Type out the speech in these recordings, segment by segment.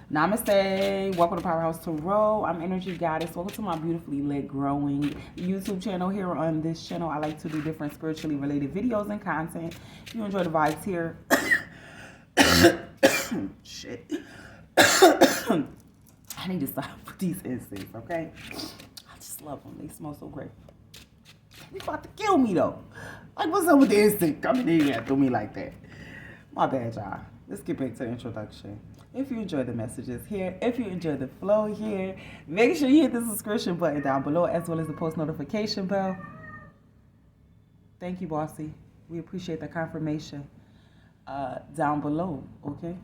Namaste. Welcome to Powerhouse Tarot. I'm Energy Goddess. Welcome to my beautifully lit, growing YouTube channel. Here on this channel, I like to do different spiritually related videos and content. If you enjoy the vibes here, shit. I need to stop with these incense, okay? I just love them. They smell so great. They about to kill me though. Like, what's up with the instinct coming in here through me like that? My bad, y'all. Let's get back to the introduction. If you enjoy the messages here, if you enjoy the flow here, make sure you hit the subscription button down below as well as the post notification bell. Thank you, bossy. We appreciate the confirmation down below, okay?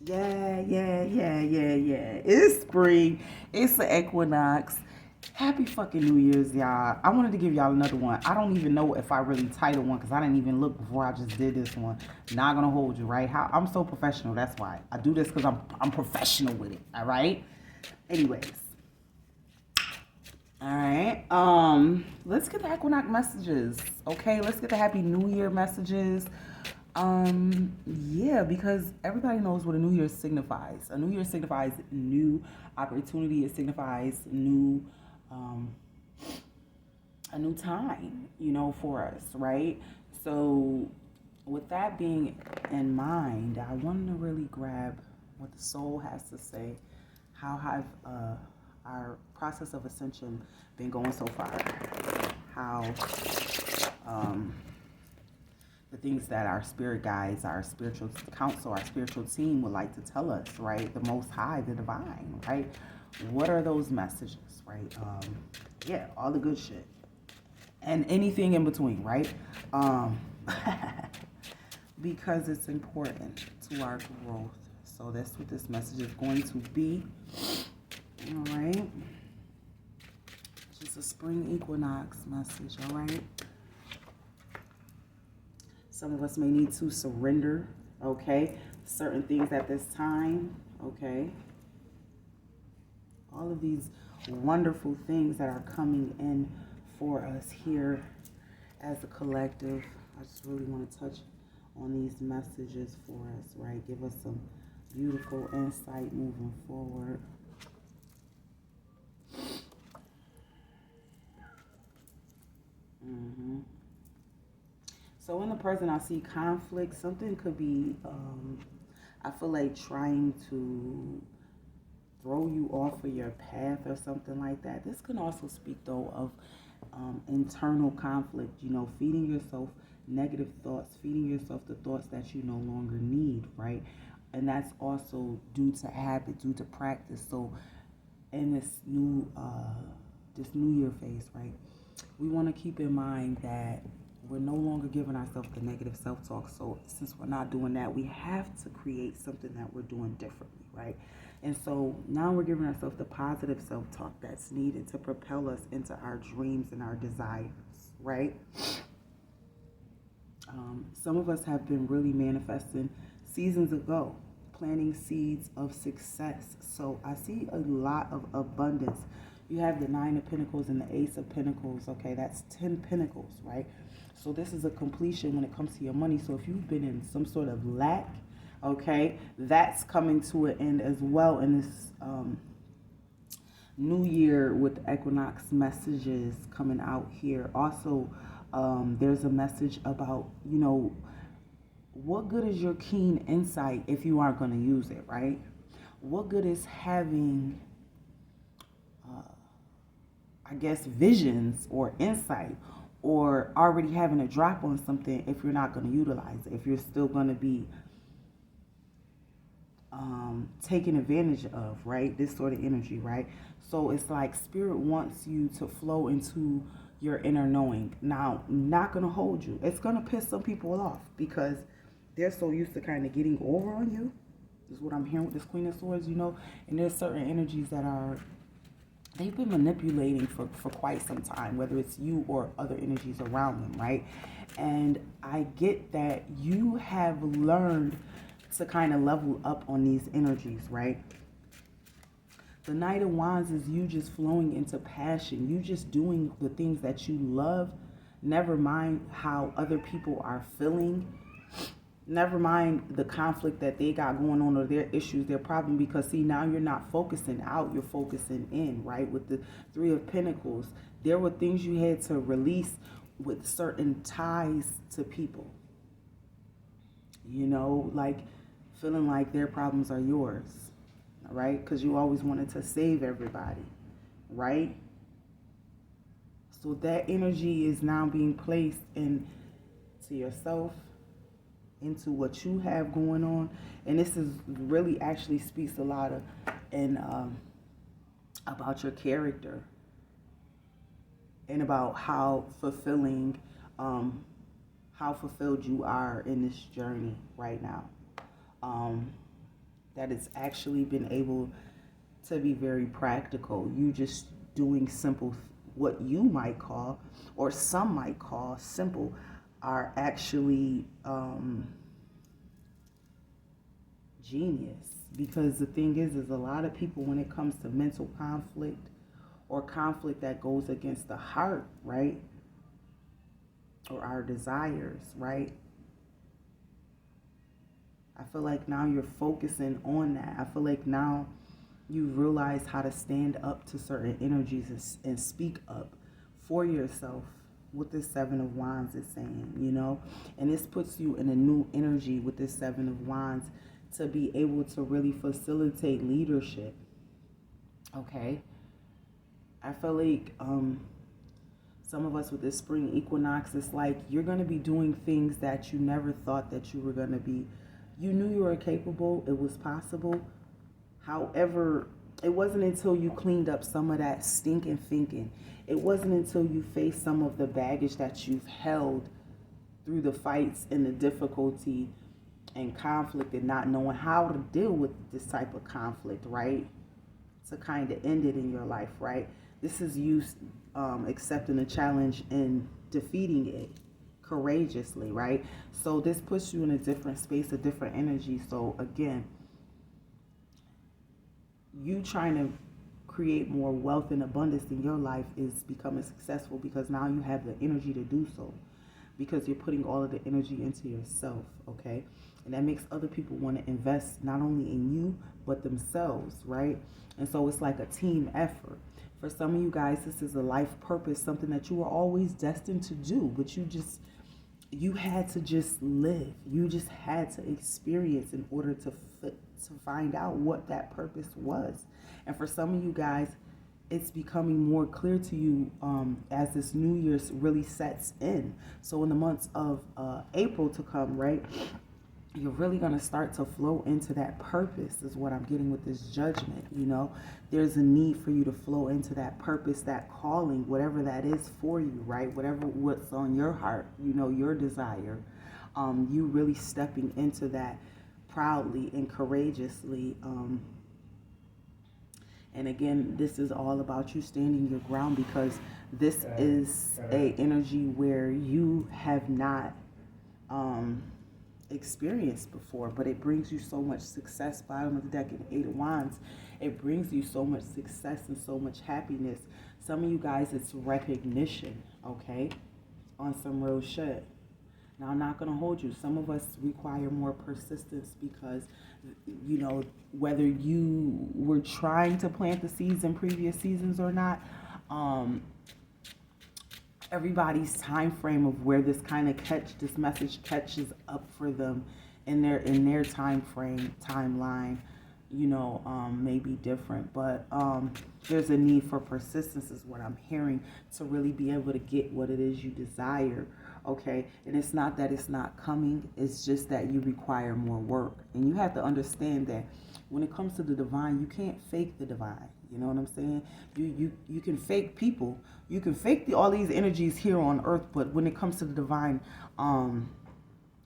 Yeah. It's spring. It's the equinox. Happy fucking New Year's, y'all. I wanted to give y'all another one. I don't even know if I really titled one because I didn't even look before I just did this one. Not gonna hold you, right? I'm so professional, that's why. I do this because I'm professional with it, all right? Anyways. All right. Let's get the equinox messages, okay? Let's get the Happy New Year messages. Yeah, because everybody knows what a new year signifies. A new year signifies new opportunity. It signifies a new time, for us, right? So with that being in mind, I wanted to really grab what the soul has to say. How have our process of ascension been going so far? How the things that our spirit guides, our spiritual council, our spiritual team would like to tell us, right? The Most High, the Divine, right? What are those messages, right? Yeah, all the good shit. And anything in between, right? Because it's important to our growth. So that's what this message is going to be. All right. Just a spring equinox message, all right? Some of us may need to surrender, okay, certain things at this time, okay? All of these wonderful things that are coming in for us here as a collective. I just really want to touch on these messages for us, right? Give us some beautiful insight moving forward. So in the present, I see conflict. Something could be, I feel like trying to throw you off of your path or something like that. This can also speak, though, of internal conflict, feeding yourself negative thoughts, feeding yourself the thoughts that you no longer need, right? And that's also due to habit, due to practice. So in this new year phase, right, we want to keep in mind that we're no longer giving ourselves the negative self-talk. So since we're not doing that, we have to create something that we're doing differently, right? And so now we're giving ourselves the positive self-talk that's needed to propel us into our dreams and our desires, right? Some of us have been really manifesting seasons ago, planting seeds of success. So I see a lot of abundance. You have the 9 of Pentacles and the Ace of Pentacles, okay? That's 10 Pentacles, right? So this is a completion when it comes to your money. So if you've been in some sort of lack, okay, that's coming to an end as well in this new year with equinox messages coming out here. Also, there's a message about, what good is your keen insight if you aren't going to use it, right? What good is having, I guess, visions or insight, or already having a drop on something if you're not going to utilize it, if you're still going to be taken advantage of, right? This sort of energy, right? So it's like spirit wants you to flow into your inner knowing. Now, not going to hold you. It's going to piss some people off because they're so used to kind of getting over on you. This is what I'm hearing with this Queen of Swords, and there's certain energies that they've been manipulating for quite some time, whether it's you or other energies around them, right? And I get that you have learned to kind of level up on these energies, right? The Knight of Wands is you just flowing into passion. You just doing the things that you love. Never mind how other people are feeling. Never mind the conflict that they got going on or their issues, their problem, because see, now you're not focusing out, you're focusing in, right? With the Three of Pentacles, there were things you had to release with certain ties to people, you know, like feeling like their problems are yours, right? Because you always wanted to save everybody, right? So that energy is now being placed into yourself, into what you have going on. And this is really actually speaks a lot of and about your character and about how fulfilled you are in this journey right now. That it's actually been able to be very practical. You just doing simple, what you might call, or some might call simple, are actually genius. Because the thing is a lot of people, when it comes to mental conflict or conflict that goes against the heart, right, or our desires, right, I feel like now you're focusing on that. I feel like now you realize how to stand up to certain energies and speak up for yourself. What this Seven of Wands is saying, you know, and this puts you in a new energy with this Seven of Wands to be able to really facilitate leadership. Okay, I feel like some of us with this spring equinox, it's like you're going to be doing things that you never thought that you were going to be. You knew you were capable, it was possible. However, it wasn't until you cleaned up some of that stinking thinking. It wasn't until you faced some of the baggage that you've held through the fights and the difficulty and conflict and not knowing how to deal with this type of conflict, right? To kind of end it in your life, right? This is you accepting the challenge and defeating it courageously, right? So this puts you in a different space, a different energy. So again, you trying to create more wealth and abundance in your life is becoming successful because now you have the energy to do so, because you're putting all of the energy into yourself, okay? And that makes other people want to invest not only in you but themselves, right? And so it's like a team effort. For some of you guys, this is a life purpose, something that you were always destined to do, but you had to just live. You just had to experience in order to find out what that purpose was. And for some of you guys, it's becoming more clear to you as this New Year's really sets in. So in the months of April to come, right, you're really going to start to flow into that purpose is what I'm getting with this judgment. You know, there's a need for you to flow into that purpose, that calling, whatever that is for you, right? What's on your heart, you know, your desire. You really stepping into that proudly and courageously. And again, this is all about you standing your ground, because this is a energy where you have not experienced before, but it brings you so much success. Bottom of the deck in Eight of Wands, it brings you so much success and so much happiness. Some of you guys, it's recognition, okay, on some real shit. Now, I'm not going to hold you. Some of us require more persistence because, you know, whether you were trying to plant the seeds in previous seasons or not, everybody's time frame of where this this message catches up for them in their time frame, timeline, you know, may be different, but there's a need for persistence is what I'm hearing, to really be able to get what it is you desire, okay? And it's not that it's not coming, it's just that you require more work. And you have to understand that when it comes to the divine, you can't fake the divine. You know what I'm saying? You can fake people. You can fake all these energies here on earth, but when it comes to the divine,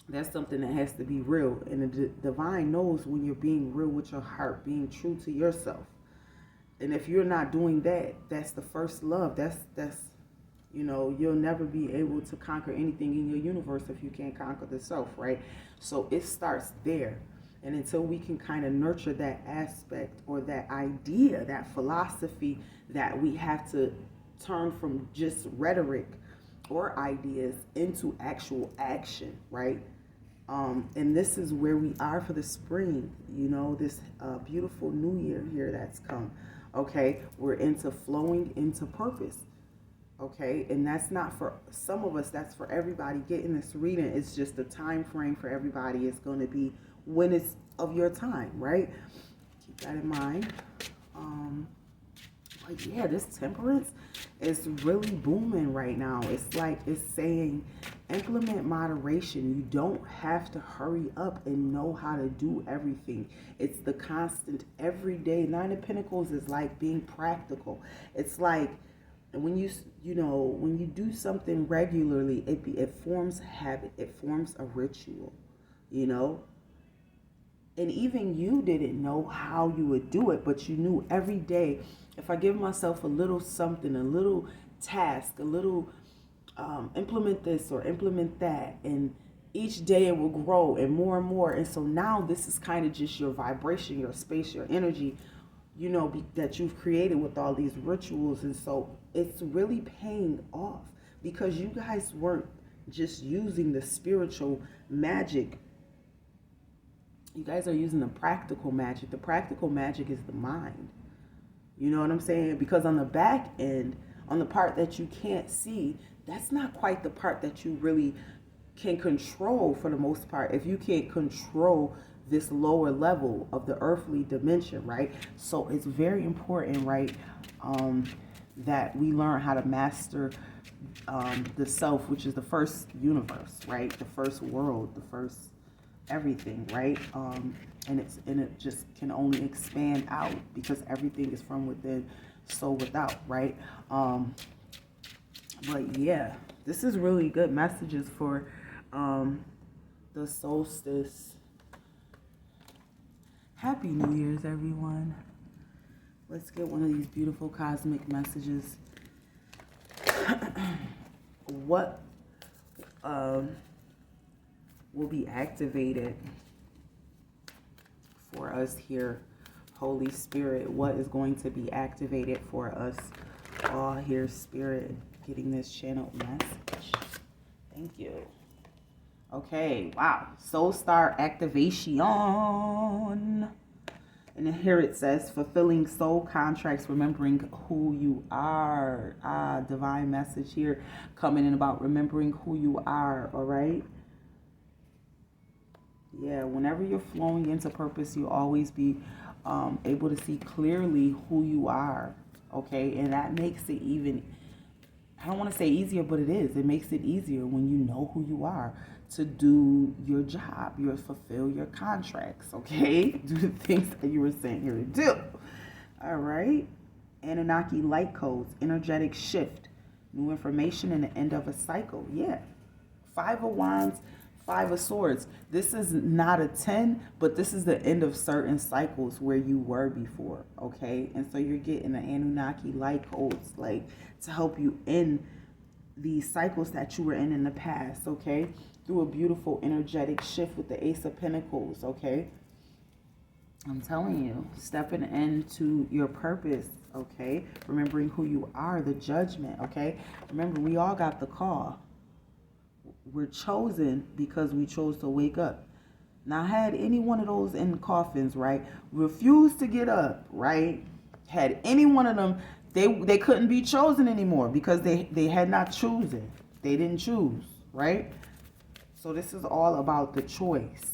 that's something that has to be real. And the divine knows when you're being real with your heart, being true to yourself. And if you're not doing that, that's the first love. That's you know, you'll never be able to conquer anything in your universe if you can't conquer the self, right? So it starts there. And until we can kind of nurture that aspect or that idea, that philosophy, that we have to turn from just rhetoric or ideas into actual action, right? And this is where we are for the spring, this beautiful new year here that's come. Okay, we're into flowing into purpose. Okay, and that's not for some of us, that's for everybody getting this reading. It's just the time frame for everybody is going to be when it's of your time, right? Keep that in mind. But yeah, this temperance is really booming right now. It's like it's saying implement moderation. You don't have to hurry up and know how to do everything. It's the constant everyday. Nine of Pentacles is like being practical. It's like when when you do something regularly, it forms habit. It forms a ritual, you know. And even you didn't know how you would do it, but you knew every day, if I give myself a little something, a little task, a little implement this or implement that, and each day it will grow and more and more. And so now this is kind of just your vibration, your space, your energy, that you've created with all these rituals. And so it's really paying off because you guys weren't just using the spiritual magic. You guys are using the practical magic. The practical magic is the mind. You know what I'm saying? Because on the back end, on the part that you can't see, that's not quite the part that you really can control for the most part. If you can't control this lower level of the earthly dimension, right? So it's very important, right, that we learn how to master the self, which is the first universe, right? The first world, the first everything, right? And it just can only expand out because everything is from within, so without, right? But yeah, this is really good messages for the solstice. Happy New Year's, everyone. Let's get one of these beautiful cosmic messages. What will be activated for us here? Holy Spirit, what is going to be activated for us all here? Spirit, getting this channeled message. Thank you. Okay, wow. Soul Star activation. And here it says, fulfilling soul contracts, remembering who you are. Divine message here coming in about remembering who you are, all right? Yeah, whenever you're flowing into purpose, you'll always be able to see clearly who you are, okay? And that makes it even, I don't want to say easier, but it is. It makes it easier when you know who you are to do your job, fulfill your contracts, okay? Do the things that you were sent here to do, all right? Anunnaki light codes, energetic shift, new information, and the end of a cycle. Yeah, 5 of Wands, 5 of Swords. This is not a 10, but this is the end of certain cycles where you were before, okay? And so you're getting the Anunnaki light codes, like, to help you end these cycles that you were in the past, okay? Through a beautiful energetic shift with the Ace of Pentacles, okay? I'm telling you, stepping into your purpose, okay? Remembering who you are, the judgment, okay? Remember, we all got the call. We're chosen because we chose to wake up. Now, had any one of those in coffins, right, refused to get up, right, had any one of them, they couldn't be chosen anymore because they had not chosen. They didn't choose, right? So this is all about the choice.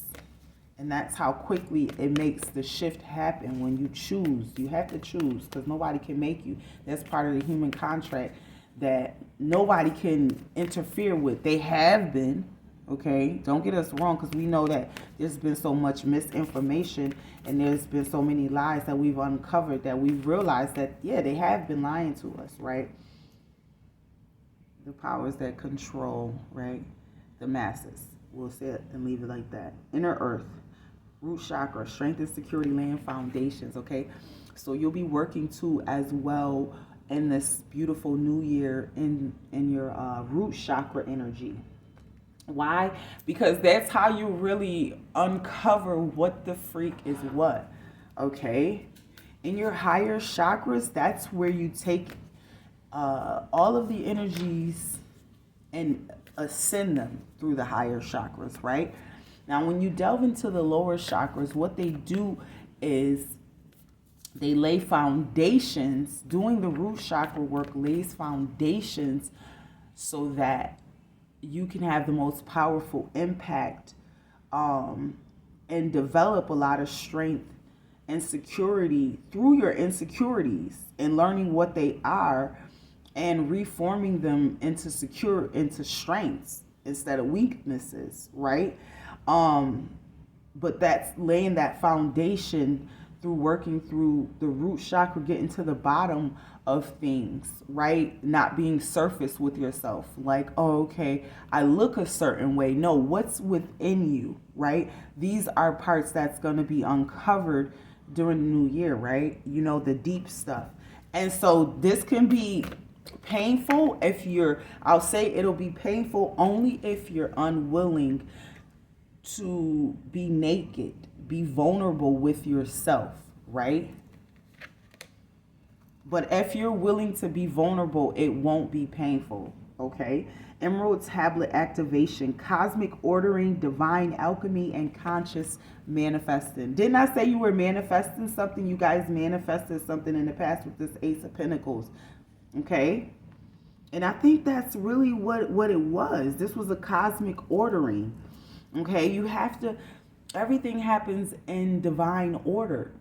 And that's how quickly it makes the shift happen when you choose. You have to choose because nobody can make you. That's part of the human contract that nobody can interfere with. They have been, okay? Don't get us wrong, because we know that there's been so much misinformation and there's been so many lies that we've uncovered that we've realized that, yeah, they have been lying to us, right? The powers that control, right? The masses. We'll say it and leave it like that. Inner Earth, root chakra, strength and security, laying foundations, okay? So you'll be working too as well in this beautiful new year in your root chakra energy. Why? Because that's how you really uncover what the freak is what, okay? In your higher chakras, that's where you take all of the energies and ascend them through the higher chakras, right? Now, when you delve into the lower chakras, what they do is they lay foundations. Doing the root chakra work lays foundations so that you can have the most powerful impact, and develop a lot of strength and security through your insecurities and learning what they are and reforming them into strengths instead of weaknesses, right? But that's laying that foundation through working through the root chakra, getting to the bottom of things, right? Not being surface with yourself. Like, oh, okay, I look a certain way. No, what's within you, right? These are parts that's going to be uncovered during the new year, right? You know, the deep stuff. And so this can be painful if I'll say it'll be painful only if you're unwilling to be naked, be vulnerable with yourself, right? But if you're willing to be vulnerable, it won't be painful, okay? Emerald tablet activation, cosmic ordering, divine alchemy, and conscious manifesting. Didn't I say you were manifesting something? You guys manifested something in the past with this Ace of Pentacles, okay? And I think that's really what it was. This was a cosmic ordering, okay? You have to, everything happens in divine order.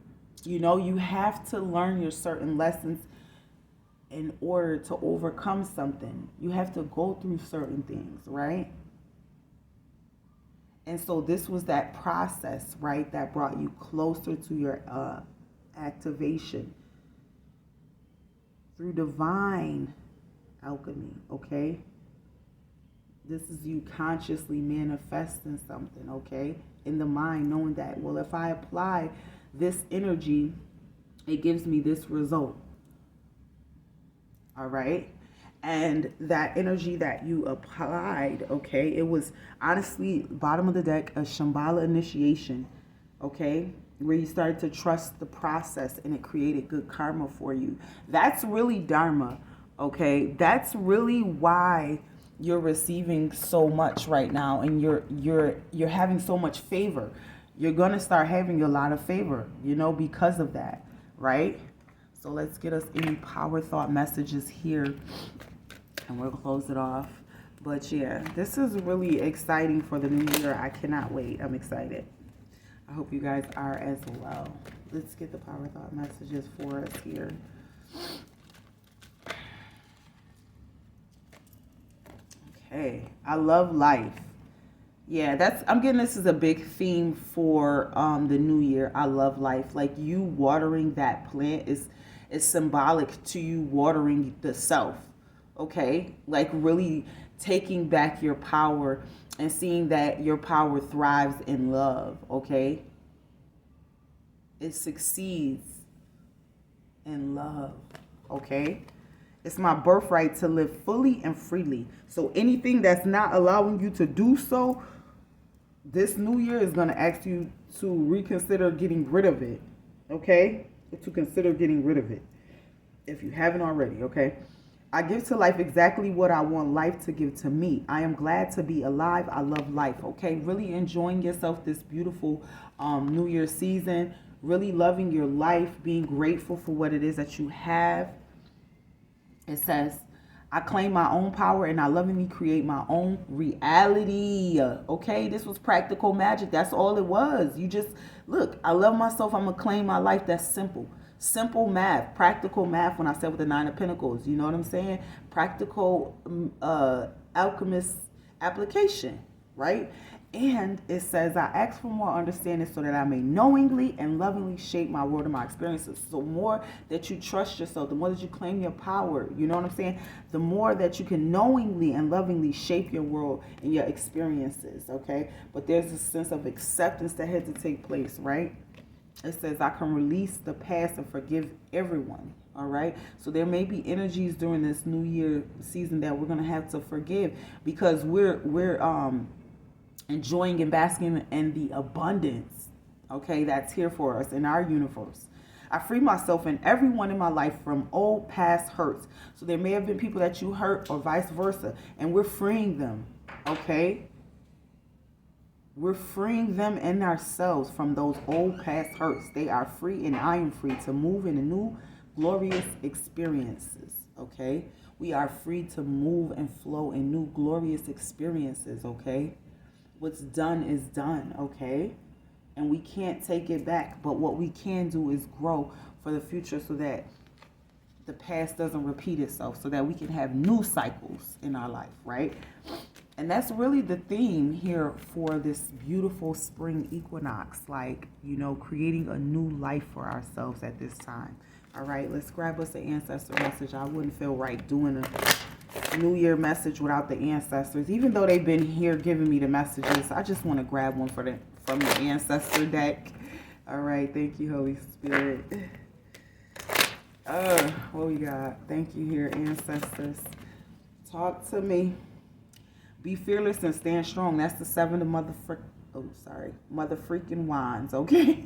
You know, you have to learn your certain lessons in order to overcome something. You have to go through certain things, right? And so this was that process, right, that brought you closer to your activation through divine alchemy, okay? This is you consciously manifesting something, okay? In the mind, knowing that, well, if I apply this energy, it gives me this result. All right? And that energy that you applied, okay, it was honestly, bottom of the deck, a Shambhala initiation, okay, where you started to trust the process and it created good karma for you. That's really Dharma, okay? That's really why you're receiving so much right now, and you're having so much favor. You're going to start having a lot of favor, you know, because of that, right? So let's get us any power thought messages here, and we'll close it off. But yeah, this is really exciting for the new year. I cannot wait. I'm excited. I hope you guys are as well. Let's get the power thought messages for us here. Okay, I love life. Yeah, I'm getting this is a big theme for the new year. I love life. Like, you watering that plant is symbolic to you watering the self. Okay? Like, really taking back your power and seeing that your power thrives in love, okay? It succeeds in love, okay? It's my birthright to live fully and freely. So anything that's not allowing you to do so, this new year is going to ask you to reconsider getting rid of it, okay? To consider getting rid of it, if you haven't already, okay? I give to life exactly what I want life to give to me. I am glad to be alive. I love life, okay? Really enjoying yourself this beautiful New Year season. Really loving your life, being grateful for what it is that you have. It says, I claim my own power and I lovingly create my own reality. Okay, this was practical magic. That's all it was. You just, look, I love myself. I'm going to claim my life. That's simple. Simple math, practical math when I said with the Nine of Pentacles. You know what I'm saying? Practical alchemist application, right? And it says, I ask for more understanding so that I may knowingly and lovingly shape my world and my experiences. So more that you trust yourself, the more that you claim your power, you know what I'm saying? The more that you can knowingly and lovingly shape your world and your experiences, okay? But there's a sense of acceptance that has to take place, right? It says, I can release the past and forgive everyone, all right? So there may be energies during this New Year season that we're going to have to forgive because we're enjoying and basking in the abundance, okay, that's here for us in our universe. I free myself and everyone in my life from old past hurts. So there may have been people that you hurt or vice versa, and we're freeing them, okay? We're freeing them and ourselves from those old past hurts. They are free and I am free to move into new glorious experiences, okay? We are free to move and flow in new glorious experiences, okay? What's done is done, okay? And we can't take it back, but what we can do is grow for the future so that the past doesn't repeat itself, so that we can have new cycles in our life, right? And that's really the theme here for this beautiful spring equinox, like, you know, creating a new life for ourselves at this time. All right, let's grab us an ancestor message. I wouldn't feel right doing a New Year message without the ancestors, even though they've been here giving me the messages. I just want to grab one from the ancestor deck. All right, thank you, Holy Spirit. What we got? Thank you here, ancestors. Talk to me. Be fearless and stand strong. That's the 7 of mother freaking wands, okay?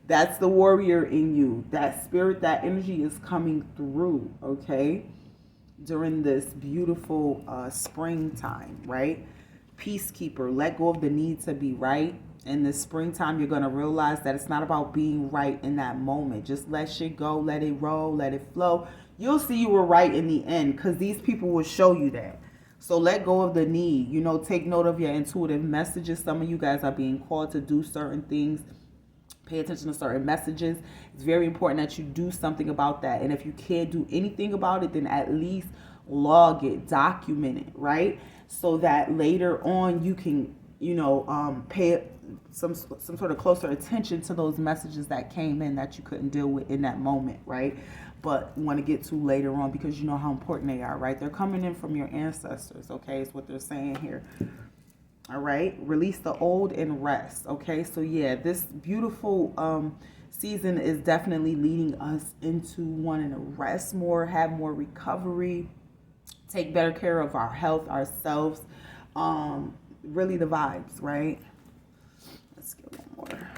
That's the warrior in you. That spirit, that energy is coming through, okay? During this beautiful springtime, right? Peacekeeper, let go of the need to be right. In the springtime, you're going to realize that it's not about being right in that moment. Just let shit go, let it roll, let it flow. You'll see you were right in the end because these people will show you that. So let go of the need. You know, take note of your intuitive messages. Some of you guys are being called to do certain things. Pay attention to certain messages. It's very important that you do something about that. And if you can't do anything about it, then at least log it, document it, right? So that later on you can, you know, pay some sort of closer attention to those messages that came in that you couldn't deal with in that moment, right? But you want to get to later on because you know how important they are, right? They're coming in from your ancestors, okay, is what they're saying here. All right, release the old and rest, okay? So yeah, this beautiful season is definitely leading us into wanting to rest more, have more recovery, take better care of our health, ourselves. Really the vibes, right? Let's get one more.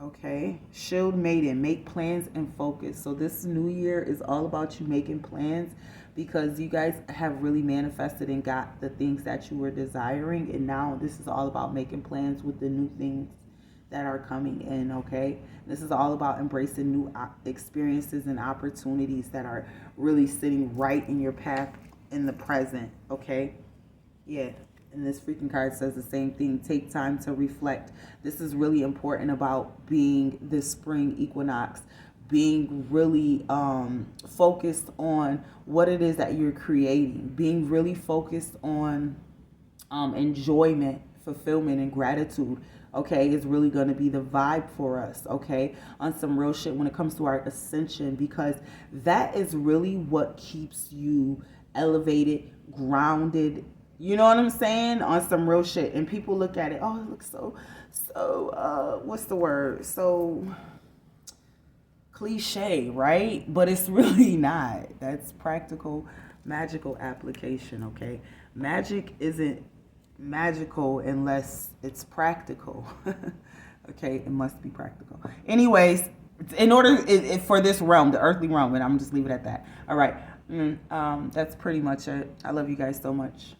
Okay, shield maiden, make plans and focus. So this new year is all about you making plans because you guys have really manifested and got the things that you were desiring. And now this is all about making plans with the new things that are coming in, okay? This is all about embracing new experiences and opportunities that are really sitting right in your path in the present, okay? Yeah. And this freaking card says the same thing. Take time to reflect. This is really important about being this spring equinox, being really focused on what it is that you're creating, being really focused on enjoyment, fulfillment, and gratitude. Okay, is really going to be the vibe for us, okay, on some real shit when it comes to our ascension, because that is really what keeps you elevated, grounded. You know what I'm saying? On some real shit. And people look at it, oh, it looks so, what's the word? So cliche, right? But it's really not. That's practical, magical application, okay? Magic isn't magical unless it's practical. Okay, it must be practical. Anyways, in order for this realm, the earthly realm, and I'm just leave it at that. All right. That's pretty much it. I love you guys so much.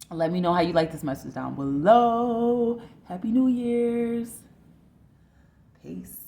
Let me know how you like this message down below. Happy New Year's. Peace.